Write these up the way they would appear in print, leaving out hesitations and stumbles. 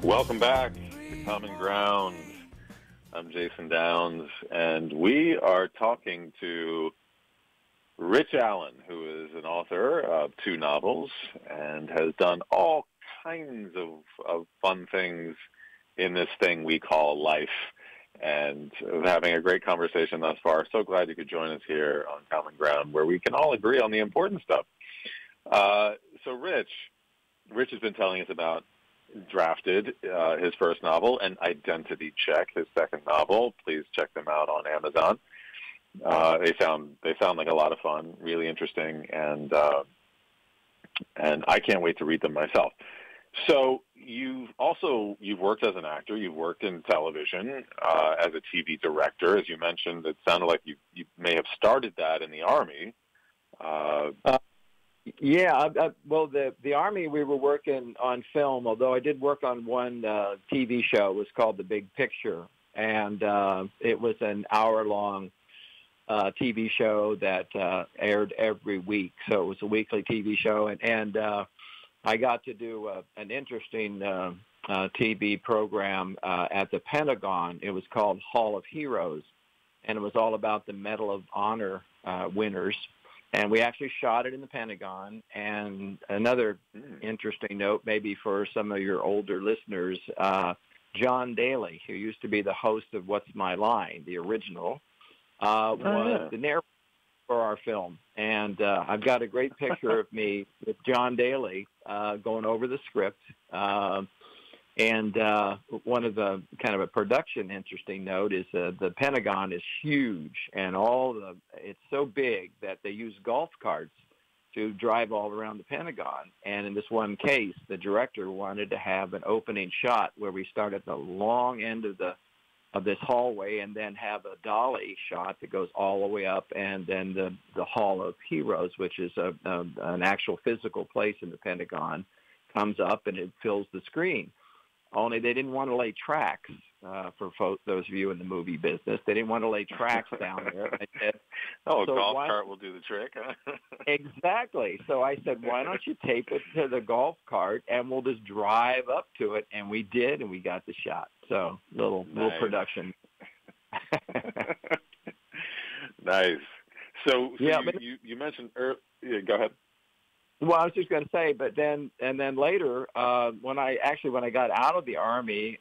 Welcome back to Common Ground. I'm Jason Downs, and we are talking to Rich Allen, who is an author of 2 novels and has done all kinds of fun things in this thing we call life, and having a great conversation thus far. So glad you could join us here on Common Ground, where we can all agree on the important stuff. So Rich has been telling us about Drafted, his first novel, and Identity Check, his second novel. Please check them out on Amazon. They sound like a lot of fun, really interesting, and I can't wait to read them myself. So you've worked as an actor, you've worked in television as a TV director, as you mentioned. It sounded like you may have started that in the Army. Well, the Army, we were working on film, although I did work on one TV show. It was called The Big Picture, and it was an hour-long TV show that aired every week. So it was a weekly TV show, and I got to do an interesting TV program at the Pentagon. It was called Hall of Heroes, and it was all about the Medal of Honor winners. And we actually shot it in the Pentagon. And another interesting note, maybe for some of your older listeners, John Daly, who used to be the host of What's My Line, the original, was the narrator for our film. And I've got a great picture of me with John Daly going over the script. And one of the kind of a production interesting note is the Pentagon is huge, and it's so big that they use golf carts to drive all around the Pentagon. And in this one case, the director wanted to have an opening shot where we start at the long end of this hallway and then have a dolly shot that goes all the way up, and then the Hall of Heroes, which is an actual physical place in the Pentagon, comes up and it fills the screen. Only they didn't want to lay tracks for those of you in the movie business. They didn't want to lay tracks down there. I said, a golf cart will do the trick. Exactly. So I said, why don't you tape it to the golf cart and we'll just drive up to it? And we did, and we got the shot. So little production. Nice. So you mentioned earlier. Go ahead. Well, I was just going to say, but then later, when I got out of the Army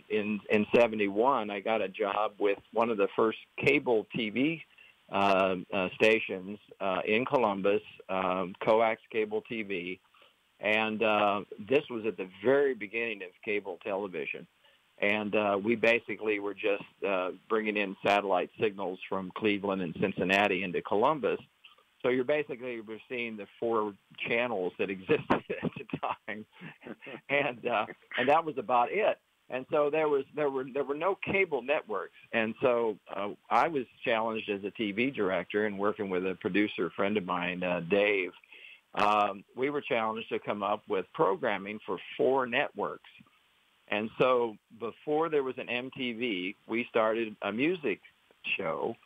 in 1971, I got a job with one of the first cable TV stations in Columbus, Coax Cable TV, and this was at the very beginning of cable television. And we basically were just bringing in satellite signals from Cleveland and Cincinnati into Columbus. So you're basically seeing the 4 channels that existed at the time, and that was about it. And so there were no cable networks, and so I was challenged as a TV director and working with a producer friend of mine, Dave. We were challenged to come up with programming for 4 networks, and so before there was an MTV, we started a music show.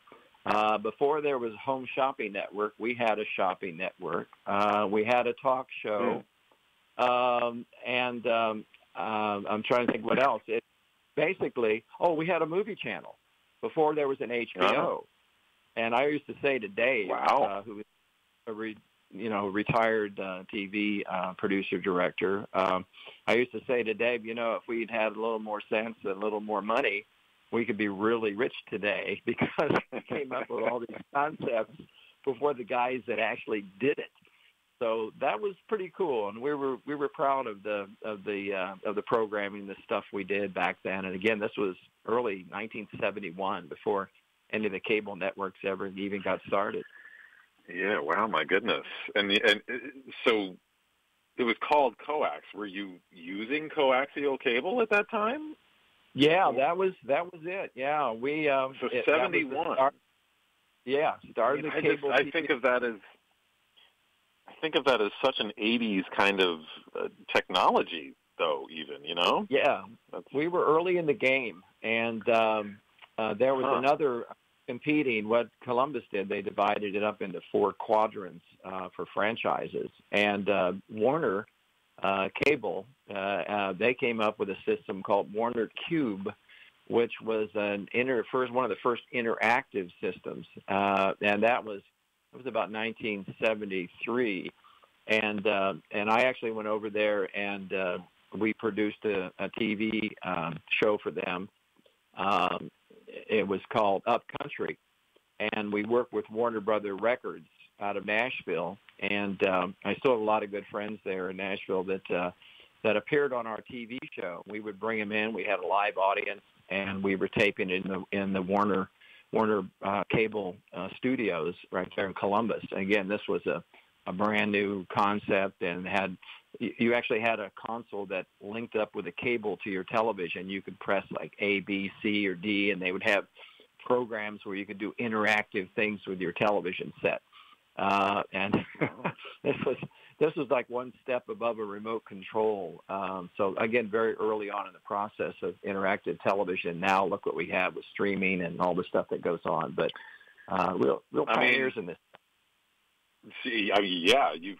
Before there was Home Shopping Network, we had a shopping network. We had a talk show, and I'm trying to think what else. It basically, we had a movie channel before there was an HBO. And I used to say to Dave, who was a retired TV producer director, I used to say to Dave, if we'd had a little more sense and a little more money, we could be really rich today, because we came up with all these concepts before the guys that actually did it. So that was pretty cool, and we were proud of the programming, the stuff we did back then. And again, this was early 1971, before any of the cable networks ever even got started. Yeah, wow, my goodness. And so it was called coax. Were you using coaxial cable at that time? Yeah, that was it. Yeah, we so 71. Started the cable. I think of that as such an 80s kind of technology, though. Even Yeah, we were early in the game, and there was another competing. What Columbus did, they divided it up into 4 quadrants for franchises, and Warner cable, they came up with a system called Warner Cube, which was one of the first interactive systems, and it was about 1973, and I actually went over there and we produced a TV show for them. It was called Up Country, and we worked with Warner Brother Records out of Nashville, and I still have a lot of good friends there in Nashville that appeared on our TV show. We would bring them in. We had a live audience, and we were taping in the Warner cable studios right there in Columbus. Again, this was a brand new concept, and you actually had a console that linked up with a cable to your television. You could press like A, B, C, or D, and they would have programs where you could do interactive things with your television set. And this was like one step above a remote control. So again, very early on in the process of interactive television. Now look what we have with streaming and all the stuff that goes on. But real pioneers in this. See, I mean, yeah, you've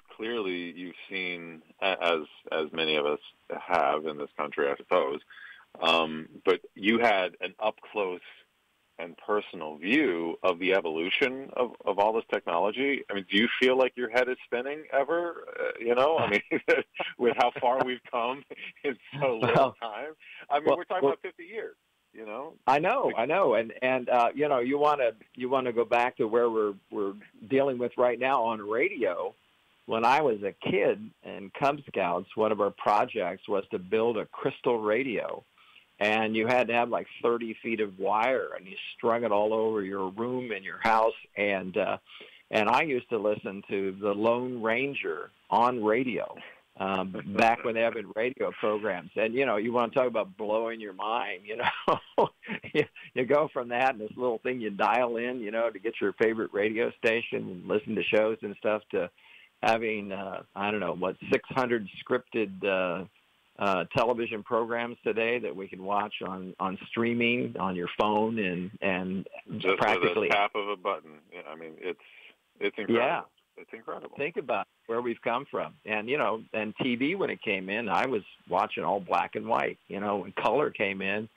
seen, as many of us have in this country, I suppose. But you had an up close and personal view of the evolution of all this technology. I mean, do you feel like your head is spinning ever? I mean, with how far we've come in so little time. I mean, we're talking about 50 years. I know, and you want to go back to where we're dealing with right now on radio. When I was a kid in Cub Scouts, one of our projects was to build a crystal radio. And you had to have like 30 feet of wire, and you strung it all over your room in your house. And I used to listen to the Lone Ranger on radio back when they had radio programs. And, you want to talk about blowing your mind, you go from that and this little thing you dial in, to get your favorite radio station and listen to shows and stuff, to having, 600 scripted television programs today that we can watch on streaming on your phone and just practically with a tap of a button. I mean, it's incredible. Yeah, it's incredible. Think about where we've come from, and and TV when it came in, I was watching all black and white. When color came in,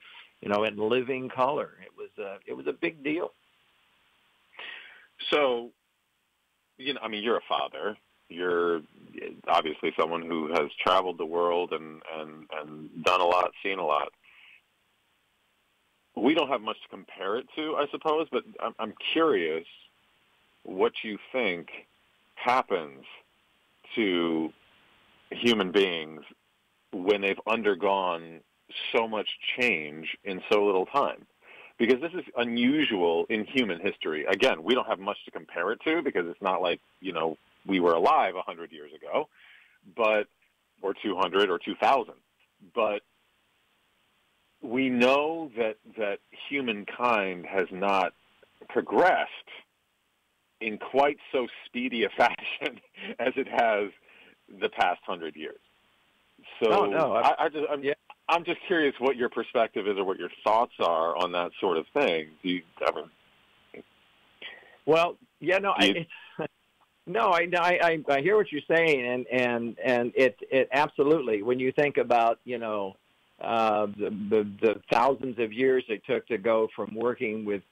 in living color, it was a big deal. So, you're a father. You're obviously someone who has traveled the world and done a lot, seen a lot. We don't have much to compare it to, I suppose, but I'm curious what you think happens to human beings when they've undergone so much change in so little time. Because this is unusual in human history. Again, we don't have much to compare it to because it's not like, we were alive 100 years ago, or 200 or 2,000. But we know that humankind has not progressed in quite so speedy a fashion as it has the past 100 years. So I'm just curious what your perspective is or what your thoughts are on that sort of thing. I hear what you're saying, and it absolutely. When you think about the thousands of years it took to go from working with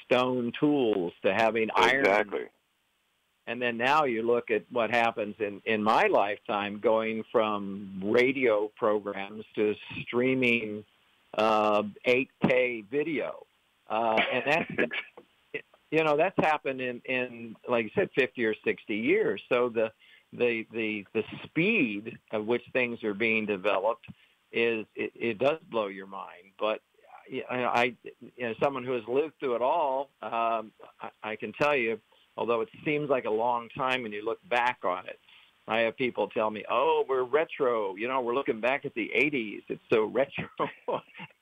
stone tools to having iron, exactly. And then now you look at what happens in my lifetime, going from radio programs to streaming 8K video, and that's. That's happened in like you said, 50 or 60 years. So the speed of which things are being developed it does blow your mind. But someone who has lived through it all, I can tell you, although it seems like a long time when you look back on it, I have people tell me, "Oh, we're retro. We're looking back at the '80s. It's so retro."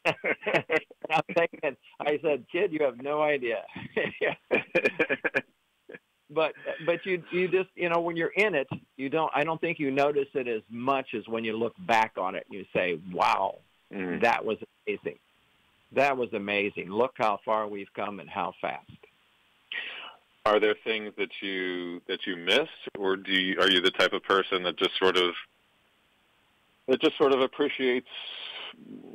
I'm thinking, I said, "Kid, you have no idea." But you just when you're in it, I don't think you notice it as much as when you look back on it and you say, "Wow, that was amazing. That was amazing. Look how far we've come and how fast." Are there things that you miss, or are you the type of person that just sort of that just sort of appreciates,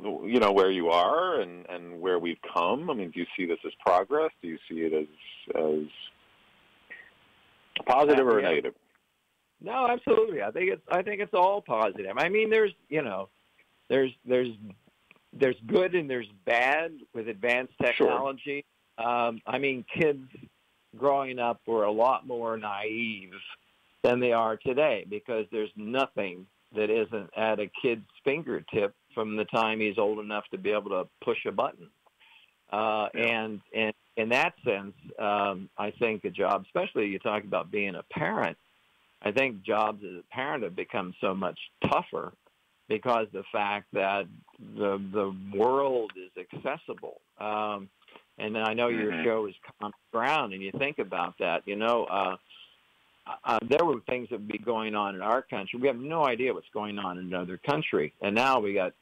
where you are and where we've come. I mean, do you see this as progress? Do you see it as positive or negative? No, absolutely. I think it's all positive. I mean, there's good and there's bad with advanced technology. Sure. I mean, kids growing up were a lot more naive than they are today because there's nothing that isn't at a kid's fingertip from the time he's old enough to be able to push a button. And in that sense, I think a job, especially you talk about being a parent, I think jobs as a parent have become so much tougher because the fact that the world is accessible. And I know your show is Common Ground, and you think about that, there were things that would be going on in our country. We have no idea what's going on in another country. And now we got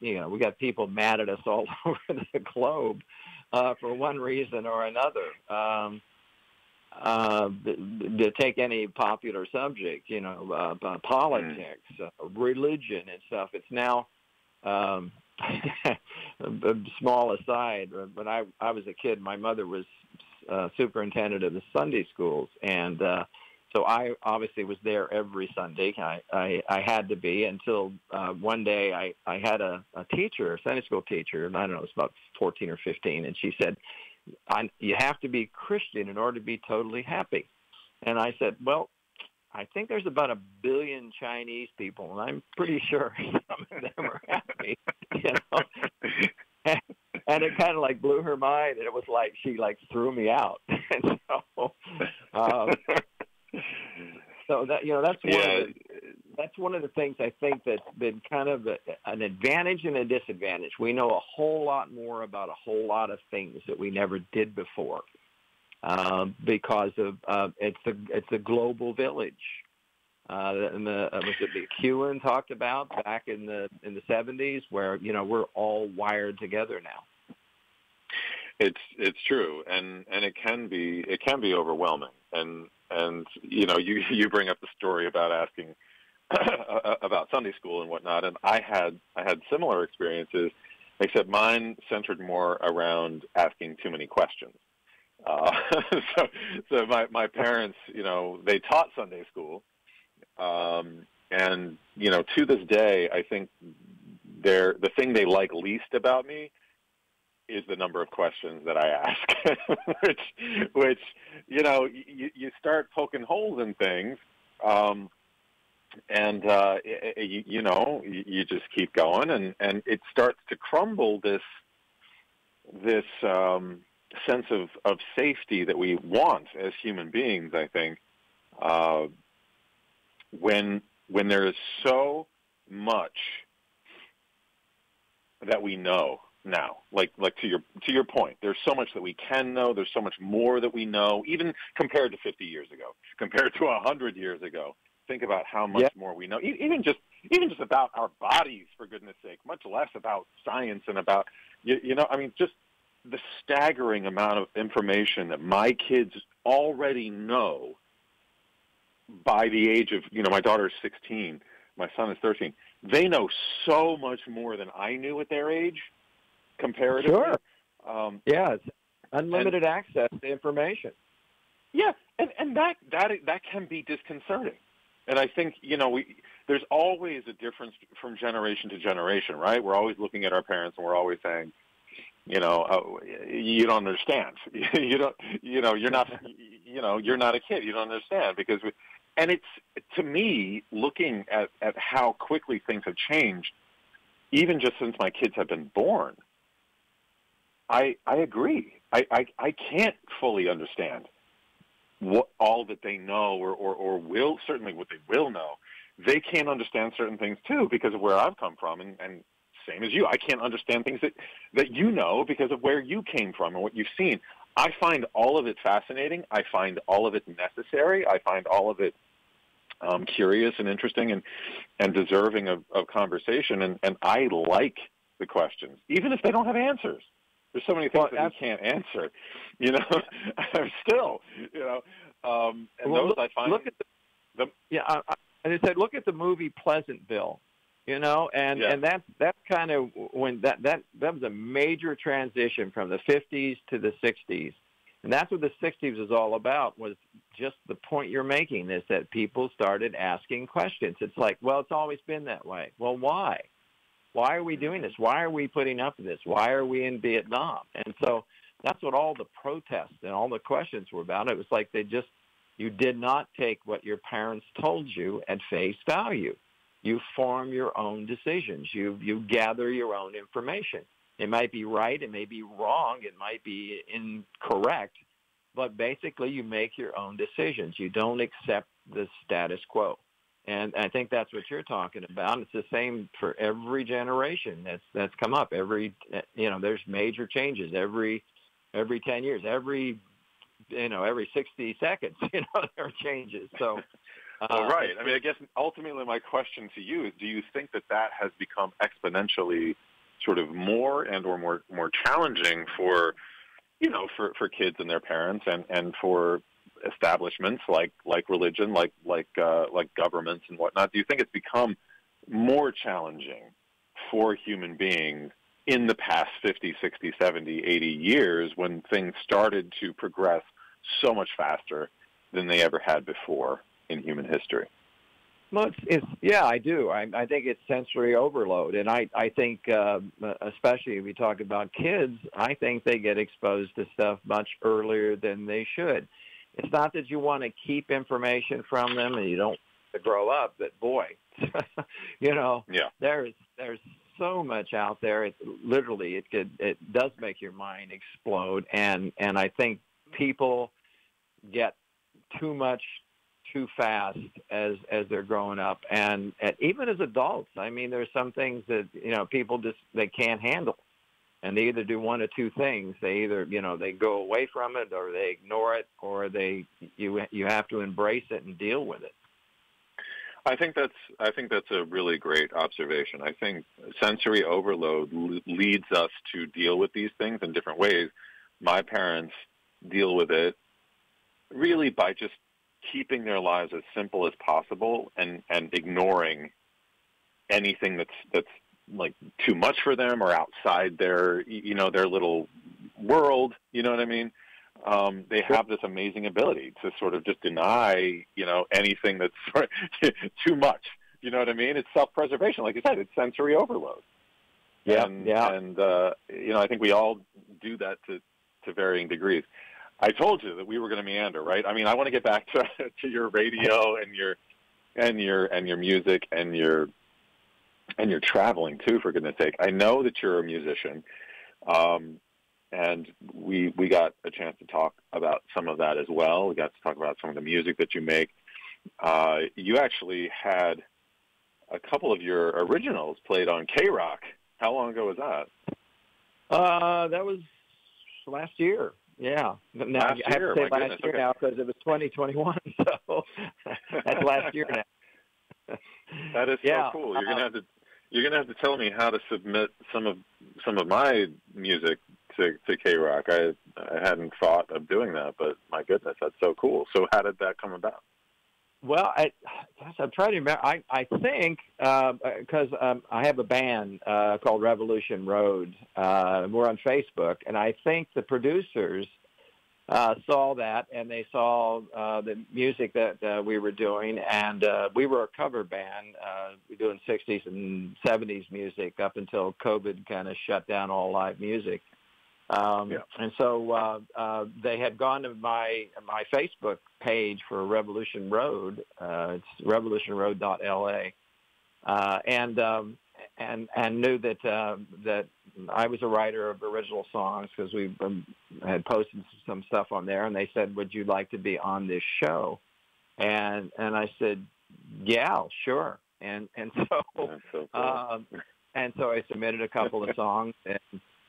people mad at us all over the globe for one reason or another. To take any popular subject, politics, religion and stuff, it's now, a small aside, when I was a kid, my mother was superintendent of the Sunday schools, and so I obviously was there every Sunday. I had to be until one day I had a teacher, a Sunday school teacher, and I don't know, it was about 14 or 15, and she said, you have to be Christian in order to be totally happy. And I said, well, I think there's about 1 billion Chinese people, and I'm pretty sure some of them are happy, And it kind of like blew her mind, and it was like she threw me out. And so that that's one of the things I think that's been kind of an advantage and a disadvantage. We know a whole lot more about a whole lot of things that we never did before because of it's a global village. And was it McEwen talked about back in the 70s, where we're all wired together now. It's true, and it can be overwhelming, and you bring up the story about asking about Sunday school and whatnot, and I had similar experiences, except mine centered more around asking too many questions. So my parents, they taught Sunday school, and to this day, I think the thing they like least about me is the number of questions that I ask, which you start poking holes in things, and you just keep going, and it starts to crumble this sense of safety that we want as human beings. I think when there is so much that we know now, like to your point, there's so much that we can know. There's so much more that we know, even compared to 50 years ago, compared to 100 years ago. Think about how much more we know, even just about our bodies, for goodness sake, much less about science and about, just the staggering amount of information that my kids already know by the age of, my daughter is 16, my son is 13. They know so much more than I knew at their age, comparatively. Sure. It's unlimited access to information. Yeah, and that can be disconcerting. And I think, there's always a difference from generation to generation, right? We're always looking at our parents and we're always saying, you don't understand. You're not a kid. You don't understand and it's, to me, looking at how quickly things have changed, even just since my kids have been born, I agree. I can't fully understand what all that they know or will, certainly what they will know. They can't understand certain things too because of where I've come from, and same as you. I can't understand things that you know because of where you came from and what you've seen. I find all of it fascinating. I find all of it necessary. I find all of it curious and interesting and deserving of conversation. And I like the questions, even if they don't have answers. There's so many things that you can't answer, still, and those I find. Look at I said, look at the movie Pleasantville. And that's kind of when that was a major transition from the 50s to the 60s. And that's what the 60s was all about, was just the point you're making, is that people started asking questions. It's like, well, it's always been that way. Well, why? Why are we doing this? Why are we putting up with this? Why are we in Vietnam? And so that's what all the protests and all the questions were about. It was like you did not take what your parents told you at face value. You form your own decisions. You gather your own information. It might be right. It may be wrong. It might be incorrect. But basically, you make your own decisions. You don't accept the status quo. And I think that's what you're talking about. It's the same for every generation that's come up. There's major changes every 10 years, every 60 seconds, there are changes. So, well, right. I mean, I guess ultimately my question to you is, do you think that has become exponentially sort of more and or more challenging for kids and their parents and for establishments like religion, like governments and whatnot? Do you think it's become more challenging for human beings in the past 50, 60, 70, 80 years when things started to progress so much faster than they ever had before in human history? Well, I do. I think it's sensory overload. And I think, especially if we talk about kids, I think they get exposed to stuff much earlier than they should. It's not that you want to keep information from them and you don't want to grow up, but boy, there's so much out there. It literally, it does make your mind explode. And I think people get too much too fast as they're growing up, and even as adults. I mean, there's some things that people they can't handle, and they either do one of two things. They either they go away from it, or they ignore it, or you have to embrace it and deal with it. I think that's a really great observation. I think sensory overload leads us to deal with these things in different ways. My parents deal with it really by just keeping their lives as simple as possible and ignoring anything that's like too much for them or outside their their little world. You know what I mean? They have this amazing ability to sort of just deny anything that's too much. You know what I mean? It's self-preservation, like you said. It's sensory overload. Yeah, And I think we all do that to varying degrees. I told you that we were going to meander, right? I mean, I want to get back to your radio and your music and your traveling too, for goodness sake. I know that you're a musician, and we got a chance to talk about some of that as well. We got to talk about some of the music that you make. You actually had a couple of your originals played on K-Rock. How long ago was that? That was last year. Yeah. Now, I have to say last year now because it was 2021, so that's last year now. That is so cool. You're gonna have to tell me how to submit some of my music to K-Rock. I hadn't thought of doing that, but my goodness, that's so cool. So how did that come about? Well, I'm trying to remember. I think because I have a band called Revolution Road. We're on Facebook, and I think the producers saw that, and they saw the music that we were doing, and we were a cover band. We were doing 60s and 70s music up until COVID kind of shut down all live music. And so they had gone to my Facebook page for Revolution Road. It's revolutionroad.la, and knew that I was a writer of original songs because we had posted some stuff on there. And they said, "Would you like to be on this show?" And I said, "Yeah, sure." And so I submitted a couple of songs.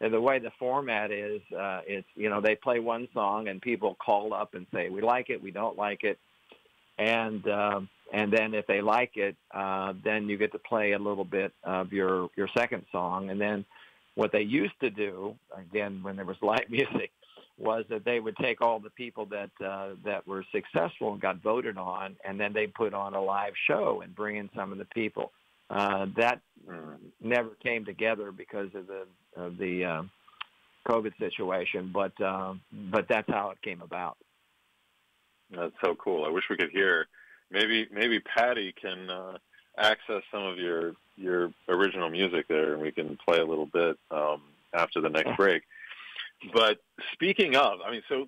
And the way the format is, it's, they play one song and people call up and say, we like it, we don't like it. And then if they like it, then you get to play a little bit of your second song. And then what they used to do, again, when there was live music, was that they would take all the people that were successful and got voted on, and then they put on a live show and bring in some of the people. That never came together because of the COVID situation, but that's how it came about. That's so cool. I wish we could hear. Maybe Patty can access some of your original music there, and we can play a little bit after the next break. But speaking of, I mean, so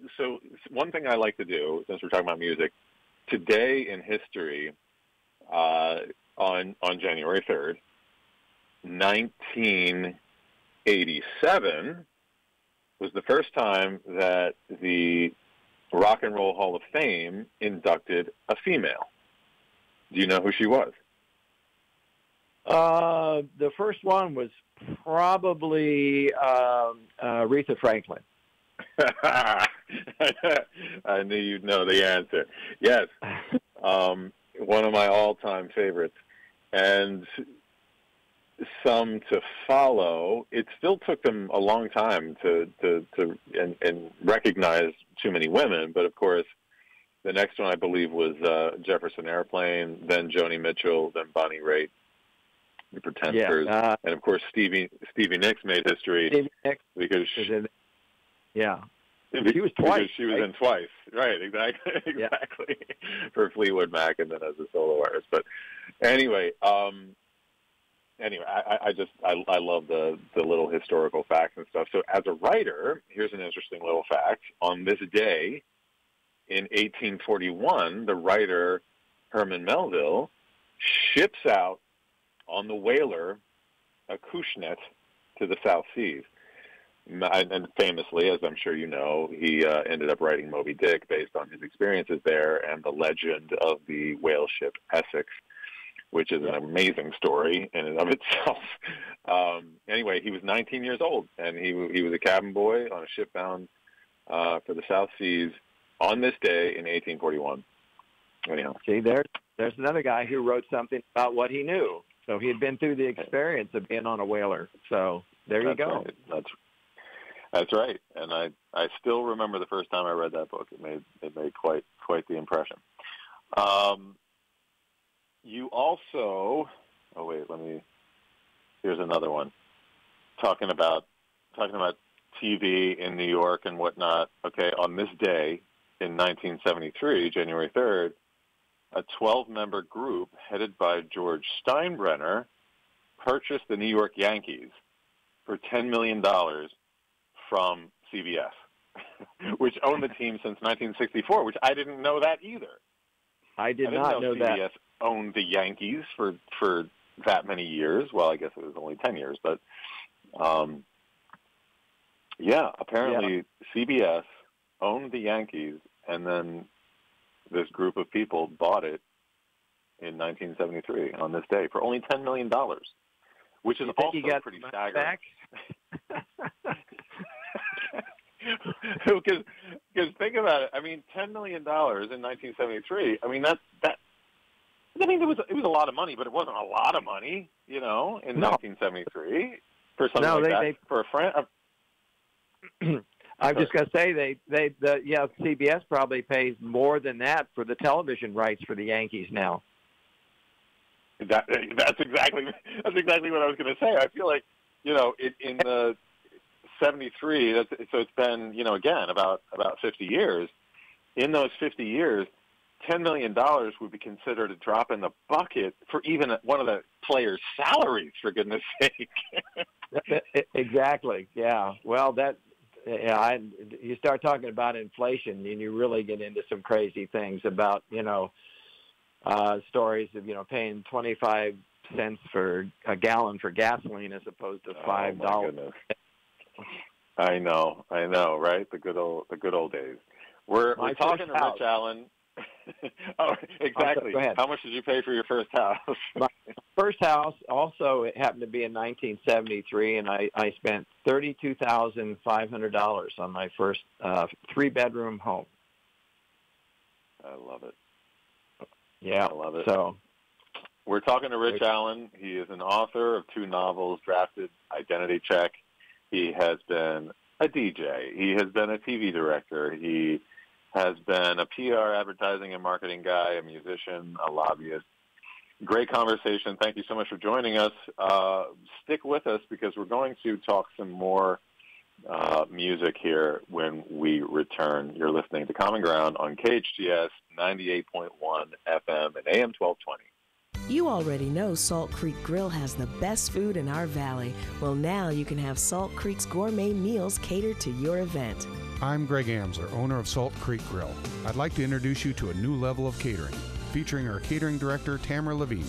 one thing I like to do, since we're talking about music, today in history, on January 3rd, 1987 was the first time that the Rock and Roll Hall of Fame inducted a female. Do you know who she was? The first one was probably Aretha Franklin. I knew you'd know the answer. Yes, one of my all-time favorites. And some to follow. It still took them a long time to recognize too many women, but of course, the next one I believe was Jefferson Airplane, then Joni Mitchell, then Bonnie Raitt, the Pretenders, and of course Stevie Nicks made history because she was twice. Because she was in twice, right? Exactly, for Fleetwood Mac and then as a solo artist. But anyway. I love the little historical facts and stuff. So as a writer, here's an interesting little fact. On this day in 1841, the writer Herman Melville ships out on the whaler Acushnet to the South Seas. And famously, as I'm sure you know, he ended up writing Moby Dick based on his experiences there and the legend of the whale ship Essex, which is an amazing story in and of itself. Anyway, he was 19 years old, and he was a cabin boy on a ship bound for the South Seas on this day in 1841. Anyhow. See, there's another guy who wrote something about what he knew. So he had been through the experience of being on a whaler. So there you go. Right. That's right. And I still remember the first time I read that book. It made quite the impression. You also, here's another one. Talking about TV in New York and whatnot. Okay, on this day in 1973, January 3rd, a 12-member group headed by George Steinbrenner purchased the New York Yankees for $10 million from CBS, which owned the team since 1964, which I didn't know that either. I didn't know CBS that. Owned the Yankees for that many years. Well, I guess it was only 10 years, but apparently CBS owned the Yankees, and then this group of people bought it in 1973 on this day for only $10 million, which is also pretty staggering. Because think about it. I mean, $10 million in 1973. I mean, that. I mean, it was a lot of money, but it wasn't a lot of money, in 1973 for something like that. For a friend. I'm just going to say CBS probably pays more than that for the television rights for the Yankees now. That's exactly what I was going to say. I feel like in the 73. So it's been again about 50 years. In those 50 years, $10 million would be considered a drop in the bucket for even one of the players' salaries, for goodness sake. Exactly. Yeah. Well, you start talking about inflation, and you really get into some crazy things about stories of paying 25 cents for a gallon for gasoline as opposed to $5. Oh, I know, right? The good old days. We're talking to Rich Allen. Oh, exactly. Go ahead. How much did you pay for your first house? My first house also, it happened to be in 1973, and I spent $32,500 on my first 3-bedroom home. I love it. Yeah, I love it. So we're talking to Rich Allen. He is an author of 2 novels, Drafted, Identity Check. He has been a DJ. He has been a TV director. He has been a PR, advertising, and marketing guy, a musician, a lobbyist. Great conversation. Thank you so much for joining us. Stick with us because we're going to talk some more music here when we return. You're listening to Common Ground on KHTS 98.1 FM and AM 1220. You already know Salt Creek Grill has the best food in our valley. Well, now you can have Salt Creek's gourmet meals catered to your event. I'm Greg Amsler, owner of Salt Creek Grill. I'd like to introduce you to a new level of catering, featuring our catering director, Tamara Levine.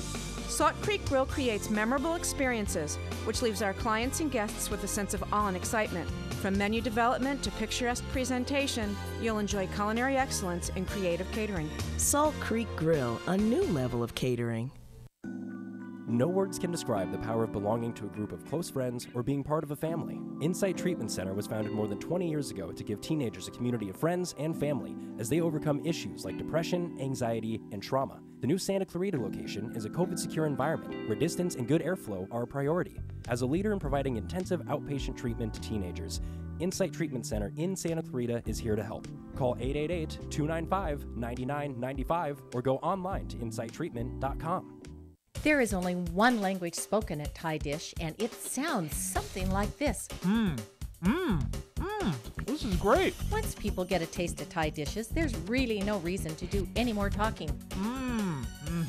Salt Creek Grill creates memorable experiences, which leaves our clients and guests with a sense of awe and excitement. From menu development to picturesque presentation, you'll enjoy culinary excellence and creative catering. Salt Creek Grill, a new level of catering. No words can describe the power of belonging to a group of close friends or being part of a family. Insight Treatment Center was founded more than 20 years ago to give teenagers a community of friends and family as they overcome issues like depression, anxiety, and trauma. The new Santa Clarita location is a COVID-secure environment where distance and good airflow are a priority. As a leader in providing intensive outpatient treatment to teenagers, Insight Treatment Center in Santa Clarita is here to help. Call 888-295-9995 or go online to insighttreatment.com. There is only one language spoken at Thai Dish, and it sounds something like this. This is great. Once people get a taste of Thai dishes, there's really no reason to do any more talking.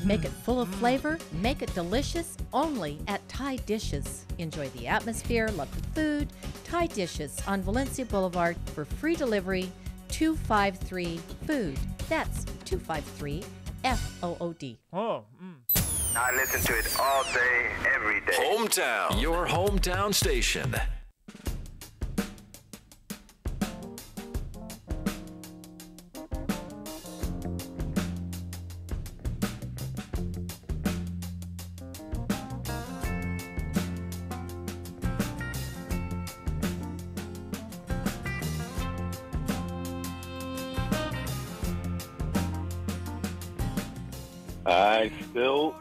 Make it full of flavor, make it delicious, only at Thai Dishes. Enjoy the atmosphere, love the food. Thai Dishes on Valencia Boulevard for free delivery, 253-FOOD. That's 253-FOOD. I listen to it all day, every day. Hometown, your hometown station. I still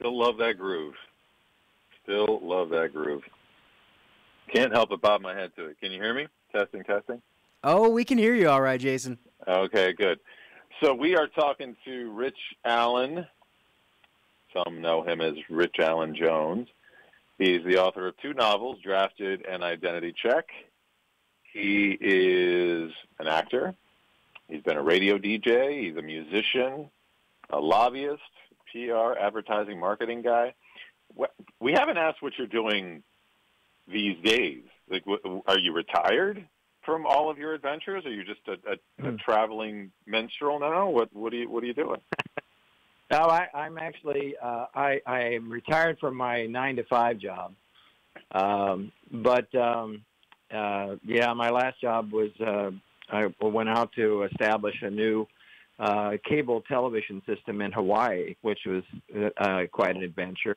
love that groove. Still love that groove. Can't help but bob my head to it. Can you hear me? Testing, testing. Oh, we can hear you all right, Jason. Okay, good. So we are talking to Rich Allen. Some know him as Rich Allen Jones. He's the author of 2 novels, Drafted and Identity Check. He is an actor. He's been a radio DJ. He's a musician, a lobbyist, PR, advertising, marketing guy. We haven't asked what you're doing these days. Like, are you retired from all of your adventures? Are you just a traveling minstrel now? What are you doing? No, I'm actually I am retired from my 9-to-5 job. My last job was I went out to establish a new cable television system in Hawaii, which was quite an adventure.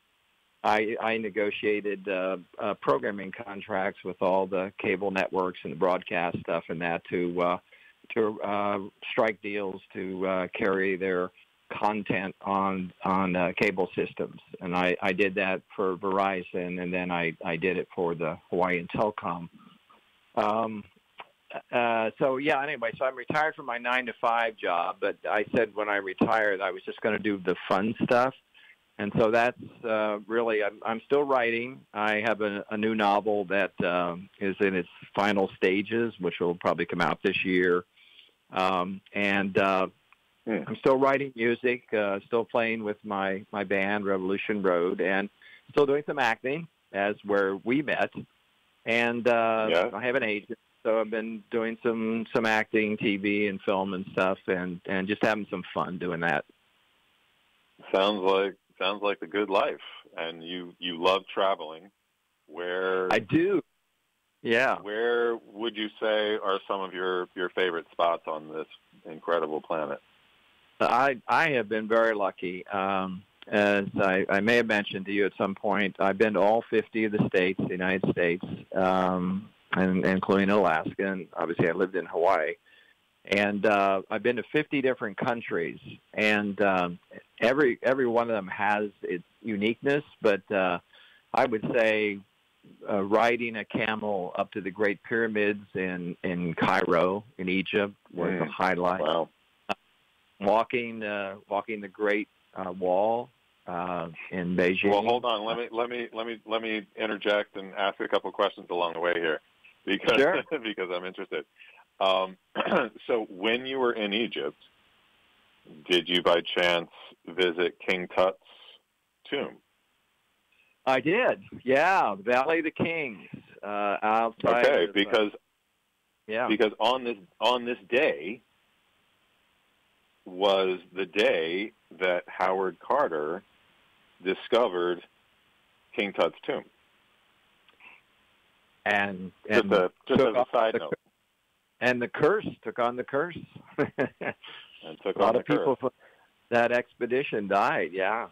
I negotiated programming contracts with all the cable networks and the broadcast stuff and that to strike deals to carry their content on cable systems. And I did that for Verizon, and then I did it for the Hawaiian Telecom. Anyway, so I'm retired from my 9-to-5 job, but I said when I retired I was just going to do the fun stuff. And so that's really, I'm still writing. I have a new novel that is in its final stages, which will probably come out this year. I'm still writing music, still playing with my band, Revolution Road, and still doing some acting, as where we met. And I have an agent, so I've been doing some acting, TV, and film and stuff, and just having some fun doing that. Sounds like a good life, and you love traveling. Where I do, yeah. Where would you say are some of your favorite spots on this incredible planet? I have been very lucky. As I may have mentioned to you at some point, I've been to all 50 of the states, the United States, and including Alaska, and obviously I lived in Hawaii. And I've been to 50 different countries, and every one of them has its uniqueness. But I would say riding a camel up to the Great Pyramids in Cairo, in Egypt, was a highlight. Wow. Walking the Great Wall in Beijing. Well, hold on. Let me interject and ask a couple of questions along the way here, because Sure. because I'm interested. So when you were in Egypt, did you by chance visit King Tut's tomb? I did. Yeah, Valley of the Kings. Outside. Okay, of, because on this day was the day that Howard Carter discovered King Tut's tomb. And just as a side note. And the curse took on the curse. And took a lot on of people from that expedition died. Yeah.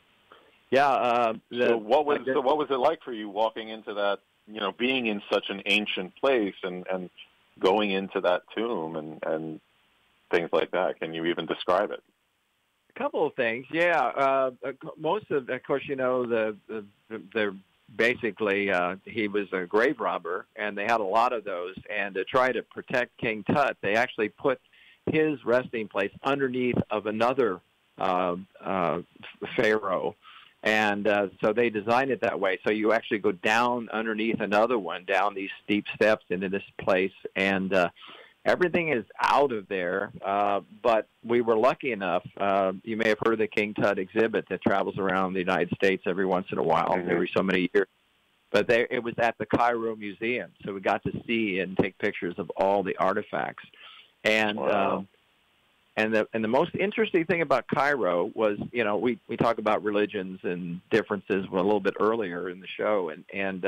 So what was it like for you walking into that? You know, being in such an ancient place and going into that tomb and things like that. Can you even describe it? A couple of things. Yeah. Most of course, you know, the basically he was a grave robber, and they had a lot of those. And to try to protect King Tut, they actually put his resting place underneath of another pharaoh. And so they designed it that way. So you actually go down underneath another one, down these steep steps into this place. And everything is out of there. But we were lucky enough. You may have heard of the King Tut exhibit that travels around the United States every once in a while, every so many years. But it was at the Cairo Museum. So we got to see and take pictures of all the artifacts. And wow. And the most interesting thing about Cairo was, you know, we talk about religions and differences a little bit earlier in the show, and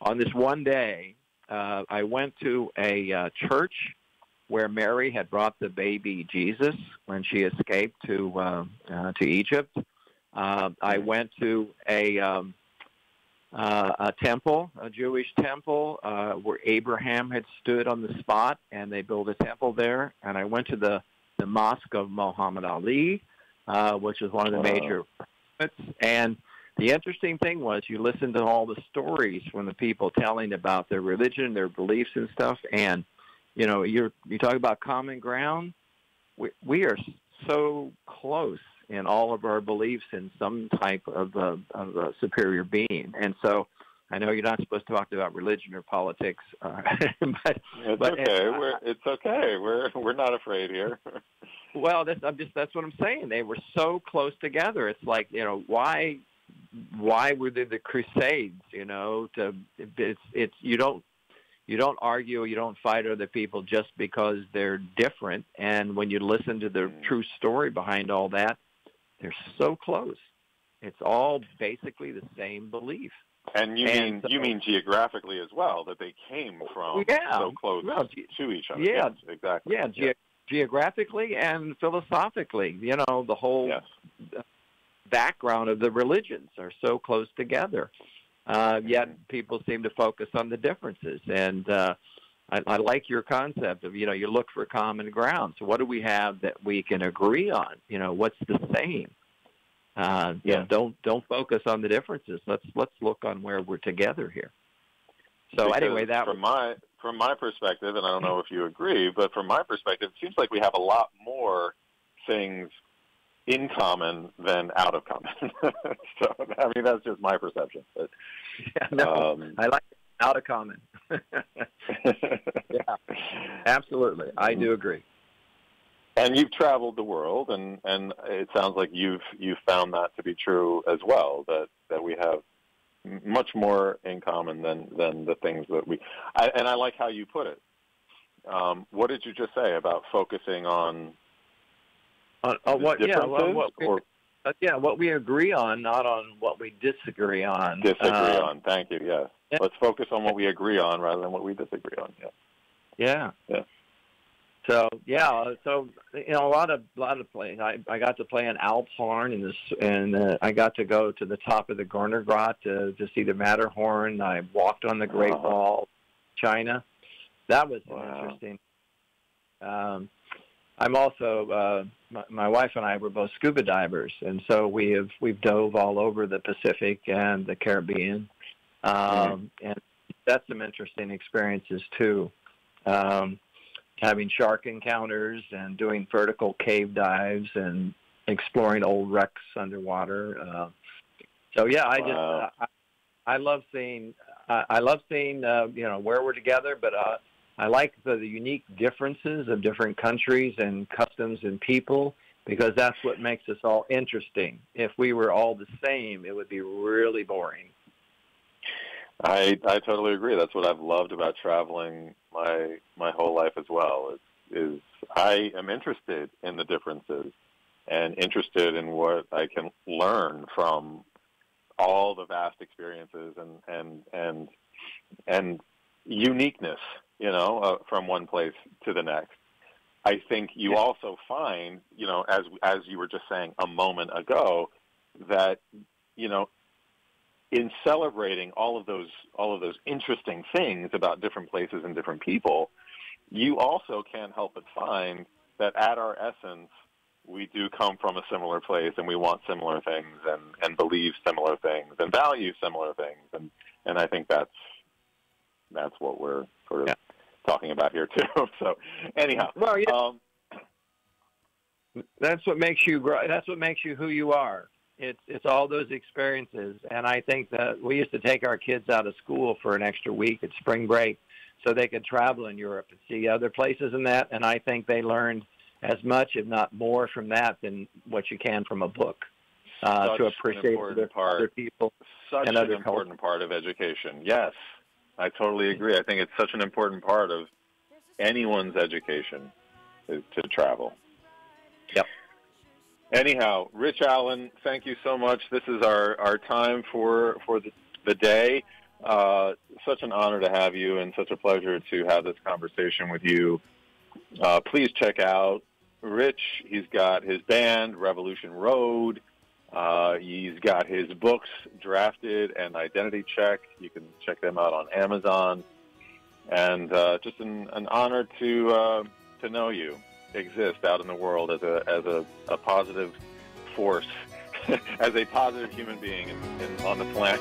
on this one day, I went to a church where Mary had brought the baby Jesus when she escaped to Egypt. I went to a temple, a Jewish temple, where Abraham had stood on the spot, and they built a temple there. And I went to the Mosque of Muhammad Ali, which is one of the major prophets. And the interesting thing was you listened to all the stories from the people telling about their religion, their beliefs and stuff. And, you know, you talk about common ground. We are so close in all of our beliefs in some type of a superior being. And so I know you're not supposed to talk about religion or politics, but it's okay. It's okay. We're not afraid here. Well, that's what I'm saying. They were so close together. It's like, you know, why were there the Crusades? You know, it's you don't argue, you don't fight other people just because they're different. And when you listen to the true story behind all that, they're so close. It's all basically the same belief. And you mean geographically as well, that they came from so close to each other. Yeah, yes, exactly. Yeah, geographically and philosophically. You know, the whole background of the religions are so close together. Yet people seem to focus on the differences. And I like your concept of, you know, you look for common ground. So what do we have that we can agree on? You know, what's the same? Yeah, don't focus on the differences. Let's look on where we're together here. So because anyway, that from my perspective, and I don't know if you agree, but from my perspective, it seems like we have a lot more things in common than out of common. So I mean, that's just my perception. But, I like out of common. Yeah, absolutely, I do agree. And you've traveled the world, and it sounds like you've found that to be true as well. That we have much more in common than the things that and I like how you put it. What did you just say about focusing on what differences? What we agree on, not on what we disagree on. On. Thank you. Yes. Yeah. Let's focus on what we agree on rather than what we disagree on. Yeah. Yeah. So you know, a lot of playing. I got to play an Alps horn, and I got to go to the top of the Gorner Grot to see the Matterhorn. I walked on the Great Wall, China. That was interesting. I'm also my wife and I were both scuba divers, and so we've dove all over the Pacific and the Caribbean, and that's some interesting experiences too. Having shark encounters and doing vertical cave dives and exploring old wrecks underwater. So yeah, I love seeing where we're together, but I like the unique differences of different countries and customs and people, because that's what makes us all interesting. If we were all the same, it would be really boring. I totally agree. That's what I've loved about traveling my whole life as well. Is I am interested in the differences and interested in what I can learn from all the vast experiences and uniqueness, from one place to the next. I think you also find, as you were just saying a moment ago, that, in celebrating all of those interesting things about different places and different people, you also can't help but find that at our essence, we do come from a similar place, and we want similar things, and believe similar things, and value similar things, and I think that's what we're sort of talking about here too. So, anyhow, that's what makes you grow. That's what makes you who you are. It's all those experiences, and I think that we used to take our kids out of school for an extra week at spring break, so they could travel in Europe and see other places and that. And I think they learned as much, if not more, from that than what you can from a book. To appreciate other people such and an other important part of education. Yes, I totally agree. I think it's such an important part of anyone's education is to travel. Yep. Anyhow, Rich Allen, thank you so much. This is our time for the day. Such an honor to have you, and such a pleasure to have this conversation with you. Please check out Rich. He's got his band, Revolution Road. He's got his books, Drafted and Identity Check. You can check them out on Amazon. And just an honor to know you exist out in the world as a positive force, as a positive human being on the planet.